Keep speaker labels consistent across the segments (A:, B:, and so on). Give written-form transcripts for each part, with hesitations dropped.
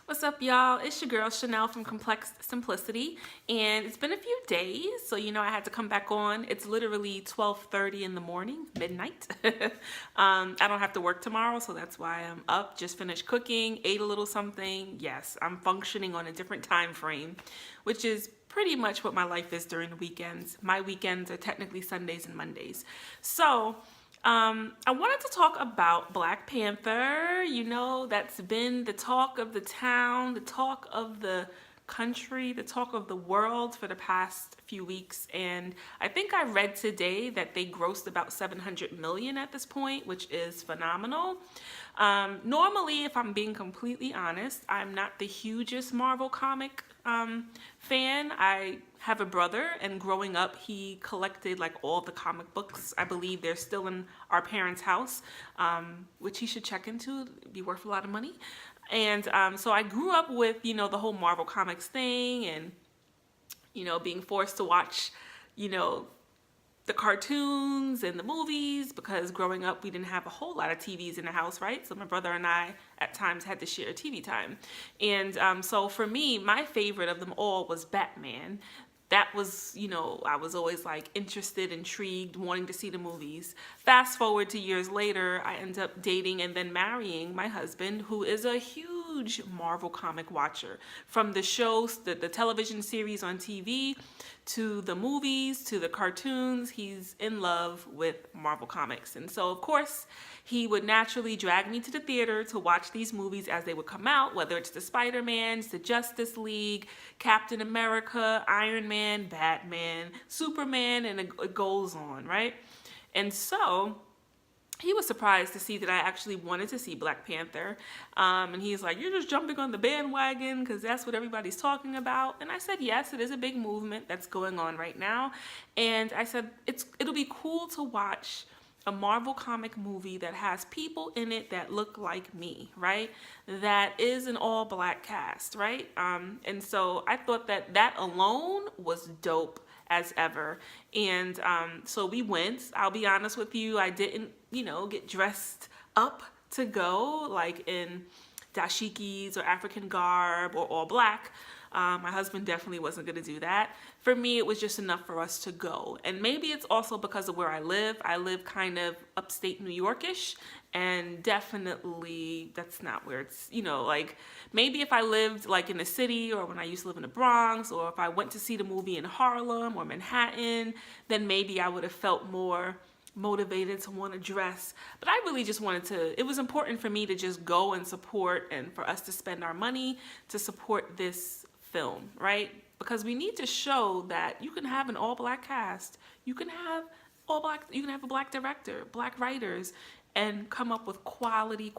A: What's up, y'all? It's your girl Chanel from Complex Simplicity, and it's been a few days, so I had to come back on. It's literally 12:30 in the morning, midnight. I don't have to work tomorrow, so that's why I'm up. Just finished cooking, ate a little something. Yes, I'm functioning on a different time frame, which is pretty much what my life is during the weekends. My weekends are technically Sundays and Mondays. So I wanted to talk about Black Panther. That's been the talk of the town, the talk of the country, the talk of the world for the past few weeks. And I think I read today that they grossed about 700 million at this point, which is phenomenal. Normally, if I'm being completely honest, I'm not the hugest Marvel comic fan. I have a brother, and growing up he collected like all the comic books. I believe they're still in our parents' house, which he should check into. It'd be worth a lot of money. And so I grew up with the whole Marvel Comics thing, and being forced to watch the cartoons and the movies, because growing up we didn't have a whole lot of TVs in the house, right? So my brother and I at times had to share TV time. And so for me, my favorite of them all was Batman. That was, I was always like interested, intrigued, wanting to see the movies. Fast forward to years later, I end up dating and then marrying my husband, who is a huge Marvel comic watcher. From the shows, the television series on TV, to the movies, to the cartoons, he's in love with Marvel Comics. And so, of course, he would naturally drag me to the theater to watch these movies as they would come out, whether it's the Spider-Mans, the Justice League, Captain America, Iron Man, Batman, Superman, and it goes on, right? And so he was surprised to see that I actually wanted to see Black Panther. And he's like, "You're just jumping on the bandwagon because that's what everybody's talking about." And I said, yes, it is a big movement that's going on right now. And I said, it'll be cool to watch a Marvel comic movie that has people in it that look like me, right? That is an all black cast, right? And so I thought that alone was dope as ever. And so we went. I'll be honest with you, I didn't, get dressed up to go like in dashikis or African garb or all black. My husband definitely wasn't going to do that. For me, it was just enough for us to go. And maybe it's also because of where I live. I live kind of upstate New Yorkish, and definitely that's not where it's, like maybe if I lived like in the city, or when I used to live in the Bronx, or if I went to see the movie in Harlem or Manhattan, then maybe I would have felt more motivated to want to dress. But I really just it was important for me to just go and support, and for us to spend our money to support this film, right? Because we need to show that you can have an all-black cast, you can have a black director, black writers, and come up with quality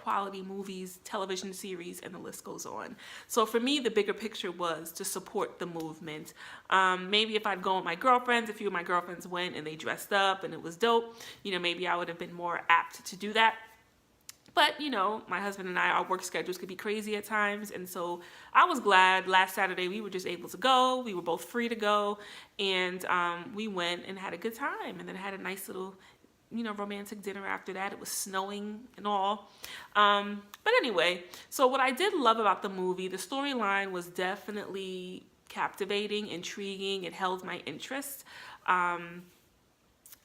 A: movies, television series, and the list goes on. So for me, the bigger picture was to support the movement. Maybe if I'd go with my girlfriends, a few of my girlfriends went and they dressed up and it was dope, maybe I would have been more apt to do that. But, my husband and our work schedules could be crazy at times. And so I was glad last Saturday we were just able to go. We were both free to go. And we went and had a good time. And then had a nice little, romantic dinner after that. It was snowing and all. But anyway, so what I did love about the movie, the storyline was definitely captivating, intriguing. It held my interest.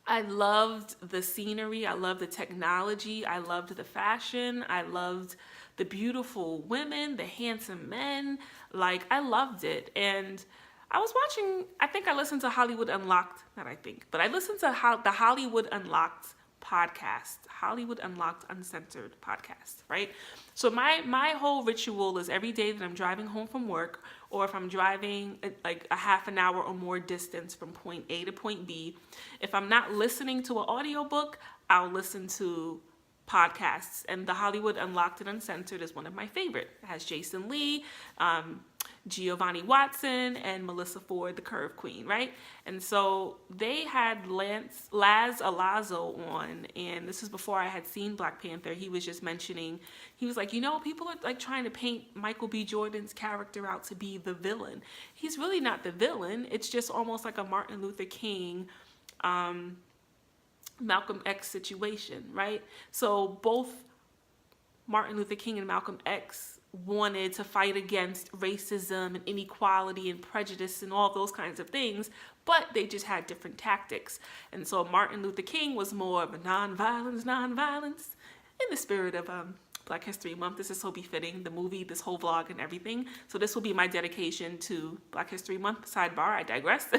A: I loved the scenery, I loved the technology, I loved the fashion, I loved the beautiful women, the handsome men. Like, I loved it. And I was watching, I listened to Hollywood Unlocked, I listened to the Hollywood Unlocked podcast, Hollywood Unlocked Uncensored podcast, right? So my whole ritual is every day that I'm driving home from work, or if I'm driving like a half an hour or more distance from point A to point B, if I'm not listening to an audiobook, I'll listen to podcasts. And the Hollywood Unlocked and Uncensored is one of my favorite. It has Jason Lee, Giovanni Watson, and Melissa Ford, the Curve Queen, right? And so they had Laz Alazo on, and this is before I had seen Black Panther. He was just mentioning, he was like, people are like trying to paint Michael B. Jordan's character out to be the villain. He's really not the villain. It's just almost like a Martin Luther King, Malcolm X situation, right? So both Martin Luther King and Malcolm X wanted to fight against racism and inequality and prejudice and all those kinds of things, but they just had different tactics. And so Martin Luther King was more of a nonviolence, in the spirit of Black History Month. This is so befitting, the movie, this whole vlog and everything. So this will be my dedication to Black History Month. Sidebar, I digress.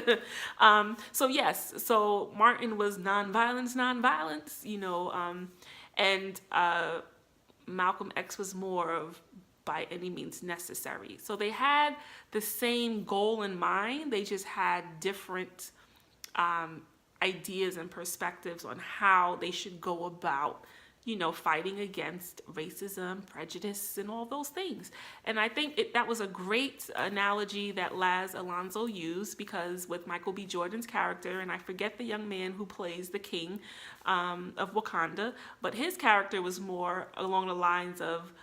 A: So yes, so Martin was nonviolence, and Malcolm X was more of by any means necessary. So they had the same goal in mind, they just had different ideas and perspectives on how they should go about fighting against racism, prejudice, and all those things. And I think that was a great analogy that Laz Alonso used, because with Michael B. Jordan's character, and I forget the young man who plays the king of Wakanda, but his character was more along the lines of,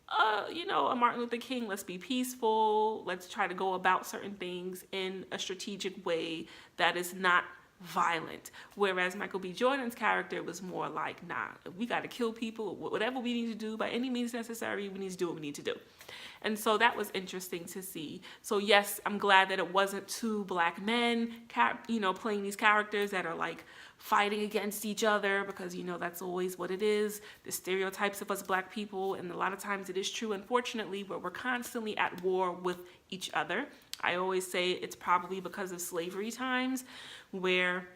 A: a Martin Luther King, let's be peaceful, let's try to go about certain things in a strategic way that is not violent. Whereas Michael B. Jordan's character was more like, nah, we got to kill people, whatever we need to do by any means necessary, we need to do what we need to do. And so that was interesting to see. So yes, I'm glad that it wasn't two black men, playing these characters that are like fighting against each other, because that's always what it is, the stereotypes of us black people, and a lot of times it is true, unfortunately, where we're constantly at war with each other. I always say it's probably because of slavery times, where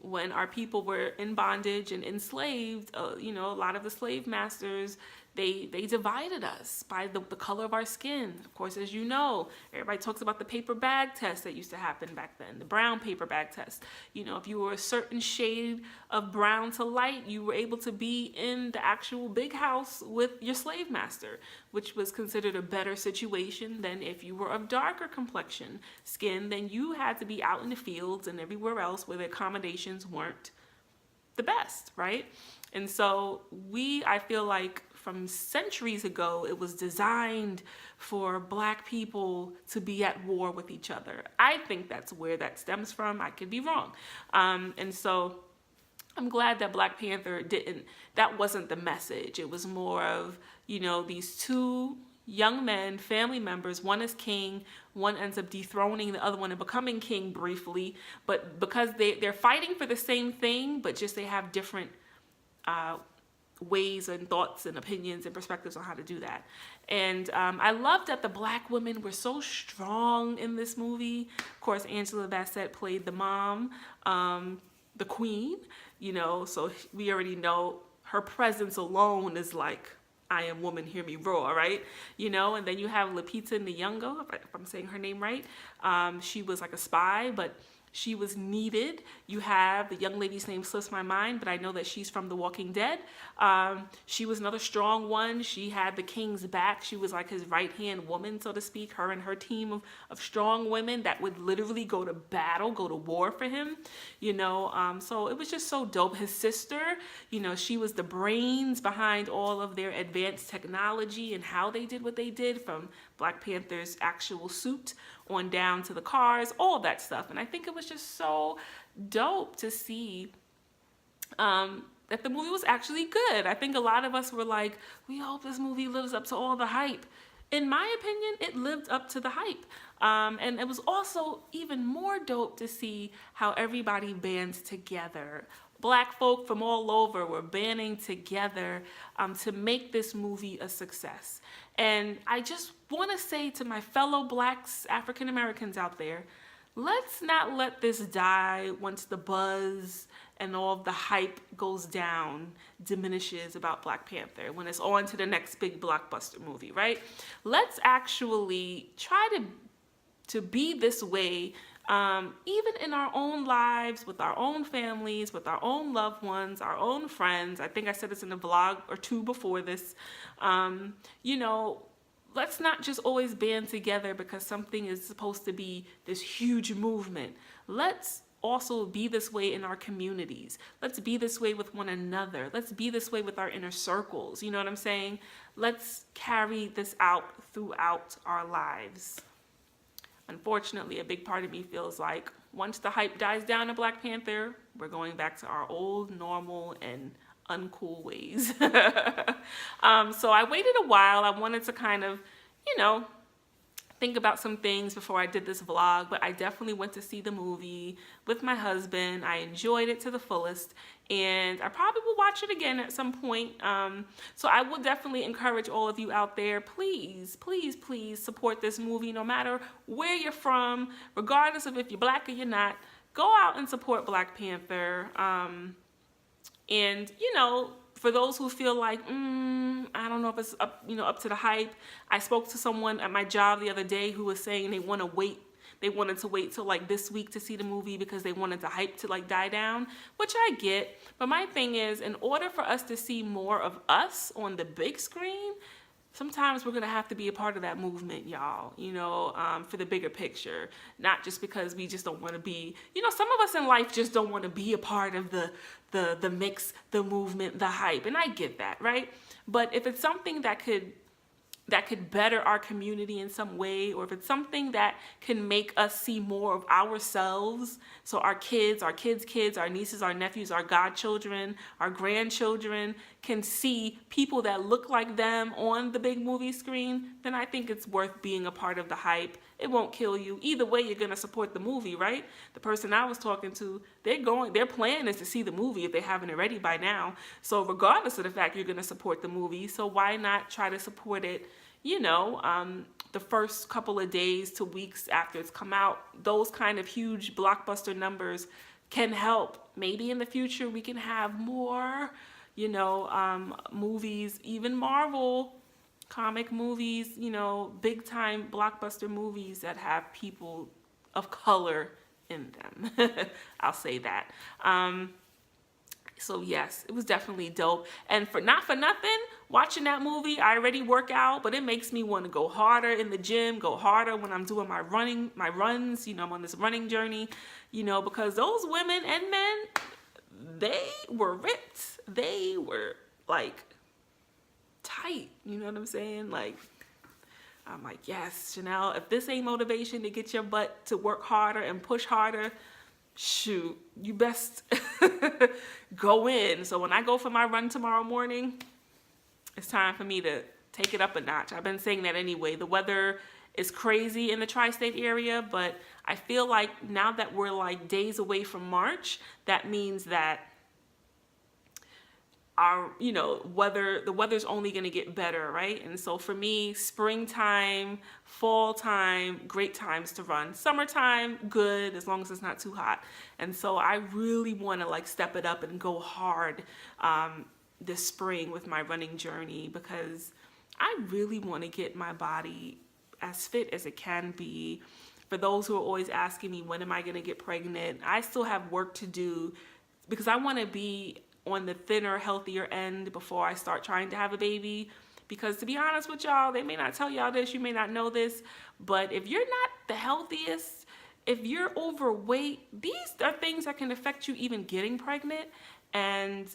A: when our people were in bondage and enslaved, a lot of the slave masters, they divided us by the color of our skin. Of course, as you know, everybody talks about the paper bag test that used to happen back then, the brown paper bag test. If you were a certain shade of brown to light, you were able to be in the actual big house with your slave master, which was considered a better situation than if you were of darker complexion skin, then you had to be out in the fields and everywhere else where the accommodations weren't the best, right? And so I feel like from centuries ago, it was designed for black people to be at war with each other. I think that's where that stems from. I could be wrong. And so I'm glad that Black Panther that wasn't the message. It was more of, these two young men, family members, one is king, one ends up dethroning the other one and becoming king briefly, but because they're fighting for the same thing, but just they have different ways and thoughts and opinions and perspectives on how to do that. And I loved that the black women were so strong in this movie. Of course, Angela Bassett played the mom, the queen, so we already know her presence alone is like, I am woman, hear me roar, right? And then you have Lupita Nyong'o, if I'm saying her name right. She was like a spy, but she was needed. You have the young lady's name slips my mind, but I know that she's from The Walking Dead. She was another strong one. She had the king's back. She was like his right-hand woman, so to speak, her and her team of strong women that would literally go to battle, go to war for him, so it was just so dope. His sister, she was the brains behind all of their advanced technology and how they did what they did, from Black Panther's actual suit on down to the cars, all of that stuff. And I think it was just so dope to see that the movie was actually good. I think a lot of us were like, we hope this movie lives up to all the hype. In my opinion, it lived up to the hype. And it was also even more dope to see how everybody bands together. Black folk from all over were banding together to make this movie a success. And I just want to say to my fellow blacks, African Americans out there, let's not let this die once the buzz and all of the hype goes down, diminishes about Black Panther, when it's on to the next big blockbuster movie, right? Let's actually try to be this way, even in our own lives, with our own families, with our own loved ones, our own friends. I think I said this in a vlog or two before this. Let's not just always band together because something is supposed to be this huge movement. Let's also be this way in our communities. Let's be this way with one another. Let's be this way with our inner circles. You know what I'm saying? Let's carry this out throughout our lives. Unfortunately, a big part of me feels like once the hype dies down to Black Panther, we're going back to our old, normal, and uncool ways. So I waited a while. I wanted to kind of, you know, think about some things before I did this vlog, but I definitely went to see the movie with my husband. I enjoyed it to the fullest, and I probably will watch it again at some point. So I will definitely encourage all of you out there, please, please, please support this movie no matter where you're from, regardless of if you're black or you're not. Go out and support Black Panther. And, you know, for those who feel like, I don't know if it's up, up to the hype. I spoke to someone at my job the other day who was saying they want to wait. They wanted to wait till like this week to see the movie because they wanted the hype to like die down, which I get. But my thing is, in order for us to see more of us on the big screen, sometimes we're going to have to be a part of that movement, y'all, for the bigger picture. Not just because we just don't want to be, some of us in life just don't want to be a part of the mix, the movement, the hype. And I get that, right? But if it's something that could better our community in some way, or if it's something that can make us see more of ourselves, so our kids, our nieces, our nephews, our godchildren, our grandchildren can see people that look like them on the big movie screen, then I think it's worth being a part of the hype. It won't kill you. Either way, you're going to support the movie, right? The person I was talking to, their plan is to see the movie if they haven't already by now. So regardless of the fact you're going to support the movie, so why not try to support it, the first couple of days to weeks after it's come out? Those kind of huge blockbuster numbers can help. Maybe in the future we can have more, movies, even Marvel comic movies, big time blockbuster movies that have people of color in them. I'll say that. So yes, it was definitely dope. And not for nothing, watching that movie, I already work out, but it makes me want to go harder in the gym, go harder when I'm doing my runs, I'm on this running journey, because those women and men, they were ripped. They were like tight, you know what I'm saying? Like, I'm like, yes, Chanel, if this ain't motivation to get your butt to work harder and push harder, shoot, you best go in. So when I go for my run tomorrow morning, it's time for me to take it up a notch. I've been saying that anyway. The weather is crazy in the tri-state area, but I feel like now that we're like days away from March, that means that our, the weather's only going to get better, right? And so for me, springtime, fall time, great times to run. Summertime, good, as long as it's not too hot. And so I really want to like step it up and go hard this spring with my running journey, because I really want to get my body as fit as it can be. For those who are always asking me, when am I going to get pregnant? I still have work to do, because I want to be on the thinner, healthier end before I start trying to have a baby. Because to be honest with y'all, they may not tell y'all this, you may not know this, but if you're not the healthiest, if you're overweight, these are things that can affect you even getting pregnant. And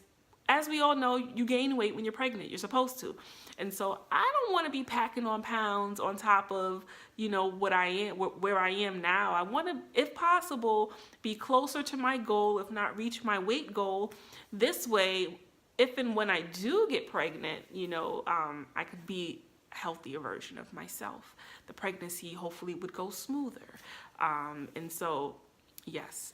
A: as we all know, you gain weight when you're pregnant. You're supposed to. And so I don't want to be packing on pounds on top of, what I am, where I am now. I want to, if possible, be closer to my goal, if not reach my weight goal. This way, if and when I do get pregnant, I could be a healthier version of myself. The pregnancy hopefully would go smoother. And so, yes,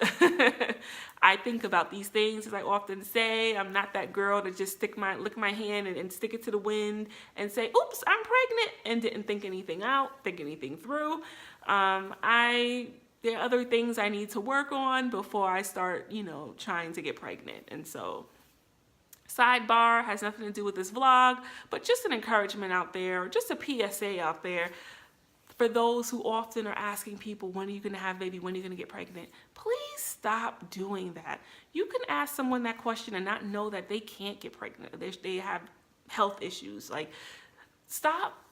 A: I think about these things, as I often say. I'm not that girl to just lick my hand and stick it to the wind and say, oops, I'm pregnant, and didn't think anything out, think anything through. There are other things I need to work on before I start, trying to get pregnant. And so, sidebar, has nothing to do with this vlog, but just an encouragement out there, just a PSA out there. For those who often are asking people, when are you going to have a baby? When are you going to get pregnant? Please stop doing that. You can ask someone that question and not know that they can't get pregnant. They have health issues. Like, stop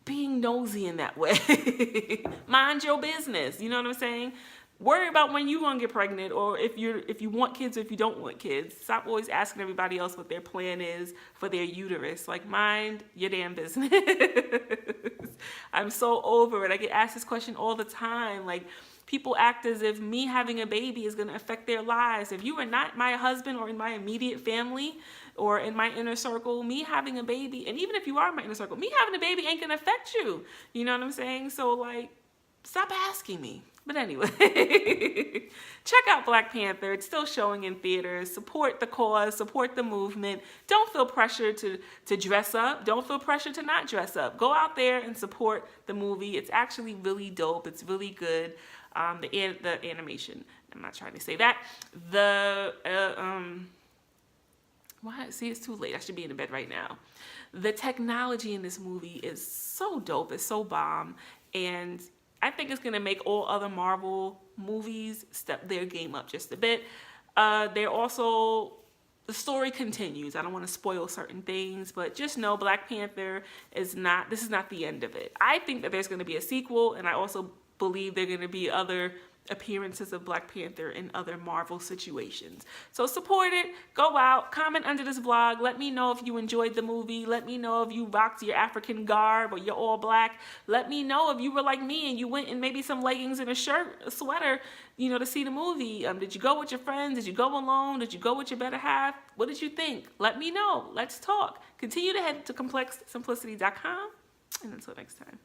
A: being nosy in that way. Mind your business. You know what I'm saying? Worry about when you gonna get pregnant, or if you want kids or if you don't want kids. Stop always asking everybody else what their plan is for their uterus. Like, mind your damn business. I'm so over it. I get asked this question all the time. Like, people act as if me having a baby is gonna affect their lives. If you are not my husband or in my immediate family or in my inner circle, me having a baby, and even if you are in my inner circle, me having a baby ain't gonna affect you. You know what I'm saying? So, like, stop asking me. But anyway, check out Black Panther. It's still showing in theaters. Support the cause, support the movement. Don't feel pressured to dress up. Don't feel pressured to not dress up. Go out there and support the movie. It's actually really dope. It's really good. The animation, I'm not trying to say that. Why? See, it's too late. I should be in bed right now. The technology in this movie is so dope. It's so bomb. And I think it's going to make all other Marvel movies step their game up just a bit. The story continues. I don't want to spoil certain things, but just know Black Panther this is not the end of it. I think that there's going to be a sequel, and I also believe there are going to be other appearances of Black Panther in other Marvel situations. So support it, go out, comment under this vlog, let me know if you enjoyed the movie, let me know if you rocked your African garb or you're all black, let me know if you were like me and you went in maybe some leggings and a shirt, a sweater, you know, to see the movie. Did you go with your friends? Did you go alone? Did you go with your better half? What did you think? Let me know. Let's talk. Continue to head to complexsimplicity.com, and until next time.